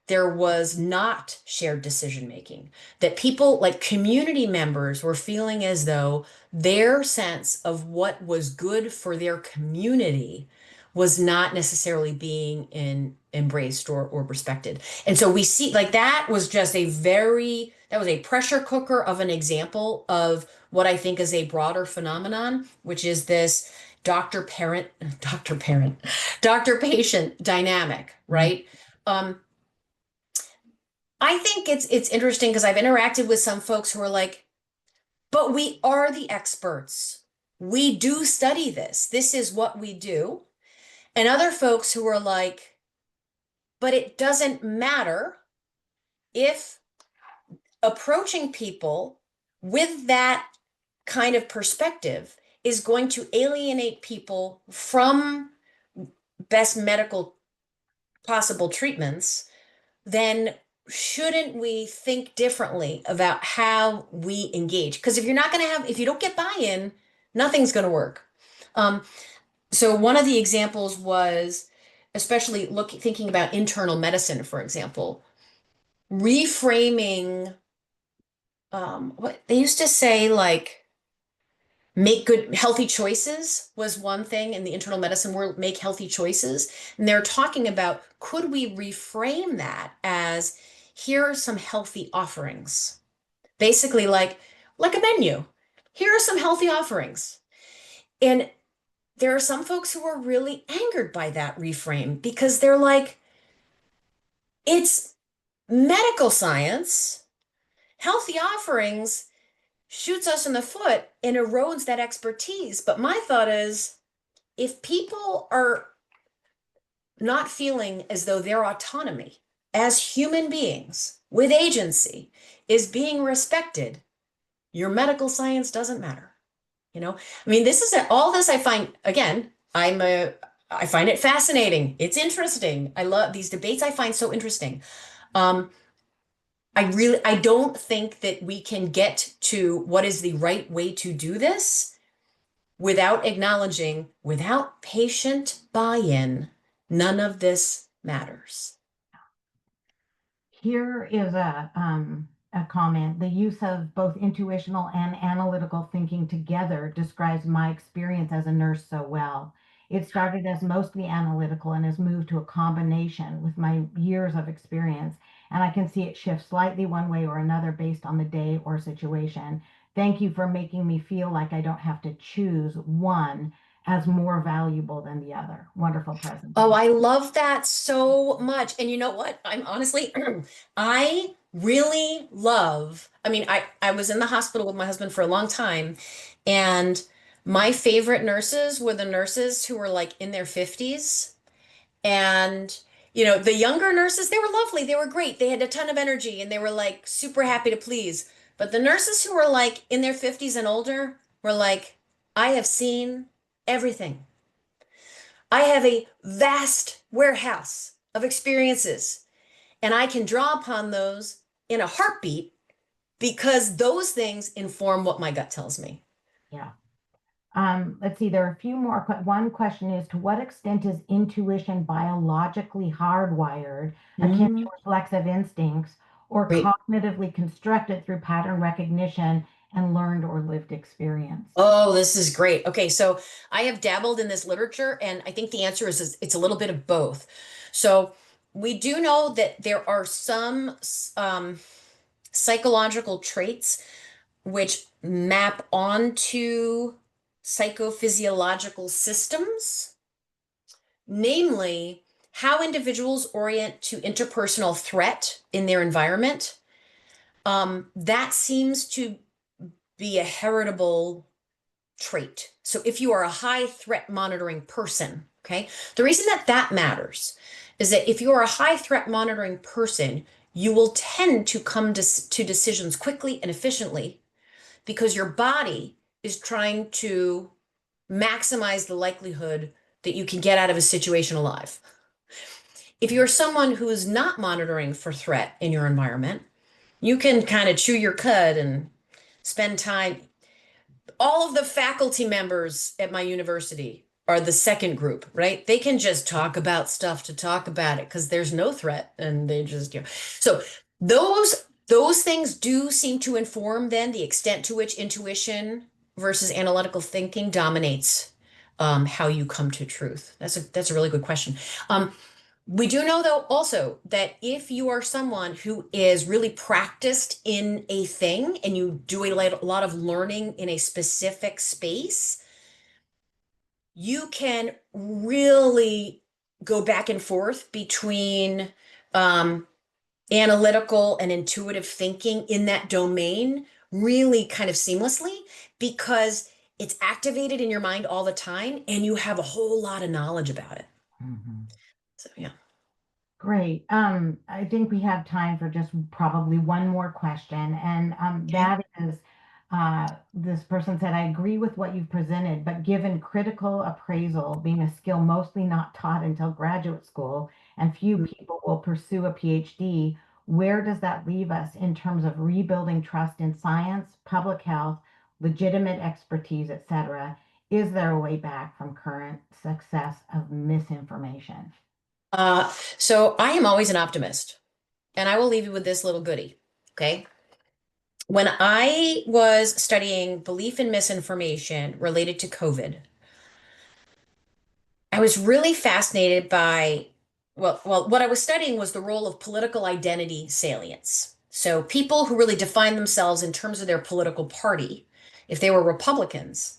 there was not shared decision making, that people like community members were feeling as though their sense of what was good for their community was not necessarily being embraced or respected. And so we see like that was just that was a pressure cooker of an example of what I think is a broader phenomenon, which is this doctor parent, doctor patient dynamic, right? Um, I think it's interesting because I've interacted with some folks who are like, but we are the experts. we do study this. This is what we do. And other folks who are like, but it doesn't matter if approaching people with that kind of perspective is going to alienate people from best medical possible treatments, then shouldn't we think differently about how we engage? Because if you're not going to have, if you don't get buy-in, nothing's going to work. So one of the examples was, especially thinking about internal medicine, for example, reframing, what they used to say, like, make good, healthy choices was one thing in the internal medicine world, make healthy choices. And they're talking about, could we reframe that as, here are some healthy offerings? Basically like a menu. Here are some healthy offerings. And there are some folks who are really angered by that reframe because they're like, it's medical science. Healthy offerings shoots us in the foot and erodes that expertise. But my thought is, if people are not feeling as though their autonomy as human beings with agency is being respected, your medical science doesn't matter. You know, I mean, this is all this I find, again, I find it fascinating. It's interesting. I love these debates. I find so interesting. I don't think that we can get to what is the right way to do this without acknowledging, without patient buy-in, none of this matters. Here is a comment. The use of both intuitional and analytical thinking together describes my experience as a nurse so well. It started as mostly analytical and has moved to a combination with my years of experience, and I can see it shift slightly one way or another based on the day or situation. Thank you for making me feel like I don't have to choose one as more valuable than the other. Wonderful presentation. Oh, I love that so much. And you know what? I'm honestly, I really love, I mean, I was in the hospital with my husband for a long time, and my favorite nurses were the nurses who were like in their 50s. And, you know, the younger nurses, they were lovely. They were great. They had a ton of energy and they were like super happy to please. But the nurses who were like in their 50s and older were like, I have seen everything. I have a vast warehouse of experiences, and I can draw upon those in a heartbeat because those things inform what my gut tells me. Yeah. Let's see, there are a few more. One question is, to what extent is intuition biologically hardwired, akin to reflexive instincts, or Great. cognitively constructed through pattern recognition and learned or lived experience? Oh, this is great. Okay, so I have dabbled in this literature, and I think the answer is it's a little bit of both. So we do know that there are some psychological traits which map onto psychophysiological systems, namely how individuals orient to interpersonal threat in their environment. That seems to be a heritable trait. So if you are a high threat monitoring person, okay, the reason that that matters is that if you are a high threat monitoring person, you will tend to come to decisions quickly and efficiently because your body is trying to maximize the likelihood that you can get out of a situation alive. If you're someone who is not monitoring for threat in your environment, you can kind of chew your cud and spend time. All of the faculty members at my university are the second group, right? They can just talk about stuff to talk about it because there's no threat, and they just, you know. So those things do seem to inform then the extent to which intuition versus analytical thinking dominates how you come to truth. That's a really good question. We do know, though, also that if you are someone who is really practiced in a thing and you do a lot of learning in a specific space, you can really go back and forth between analytical and intuitive thinking in that domain really kind of seamlessly, because it's activated in your mind all the time, and you have a whole lot of knowledge about it. Mhm. So yeah. Great. I think we have time for just probably one more question, and Okay. that is, this person said, I agree with what you've presented, but given critical appraisal being a skill mostly not taught until graduate school, and few people will pursue a PhD, where does that leave us in terms of rebuilding trust in science, public health, legitimate expertise, etc.? Is there a way back from current success of misinformation? So I am always an optimist, and I will leave you with this little goodie. Okay. When I was studying belief in misinformation related to COVID, I was really fascinated by, what I was studying was the role of political identity salience. So people who really define themselves in terms of their political party, if they were Republicans,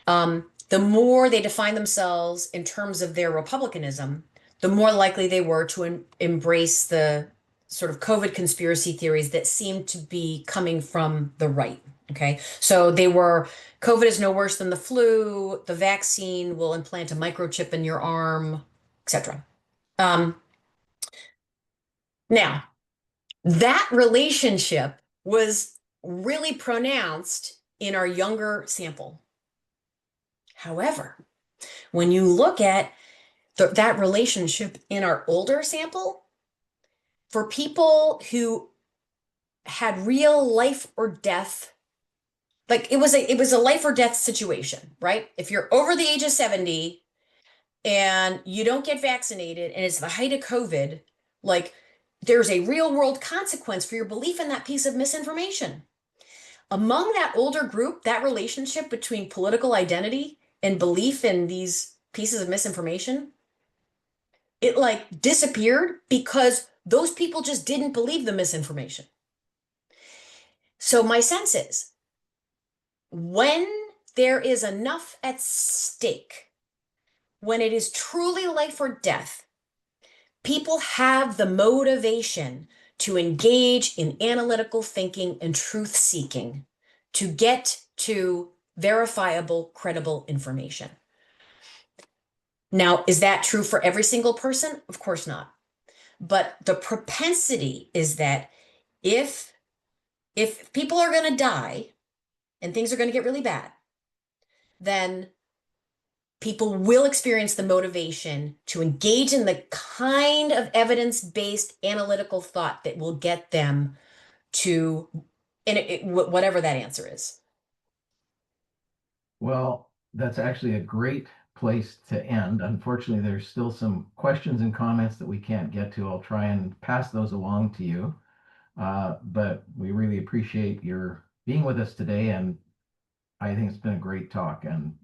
the more they define themselves in terms of their republicanism, the more likely they were to embrace the sort of COVID conspiracy theories that seemed to be coming from the right. Okay. So they were COVID is no worse than the flu, the vaccine will implant a microchip in your arm, etc. Um, now, that relationship was really pronounced in our younger sample. However, when you look at that relationship in our older sample, for people who had real life or death, like it was a life or death situation, right? If you're over the age of 70 and you don't get vaccinated and it's the height of COVID, like there's a real world consequence for your belief in that piece of misinformation. Among that older group, that relationship between political identity and belief in these pieces of misinformation, it like disappeared because those people just didn't believe the misinformation. So my sense is when there is enough at stake, when it is truly life or death, people have the motivation to engage in analytical thinking and truth seeking to get to verifiable, credible information. Now, is that true for every single person? Of course not. But the propensity is that if people are going to die and things are going to get really bad, then people will experience the motivation to engage in the kind of evidence-based analytical thought that will get them to whatever that answer is. Well, that's actually a great place to end. Unfortunately, there's still some questions and comments that we can't get to. I'll try and pass those along to you. But we really appreciate your being with us today, and I think it's been a great talk and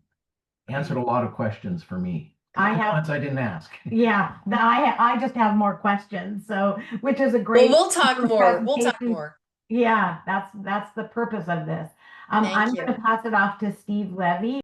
answered a lot of questions for me. I have- ones I didn't ask. Yeah, I just have more questions, so which is a Well, great we'll talk more. We'll talk presentation. more. Yeah, that's the purpose of this. Thank I'm you. going to pass it off to Steve Levy.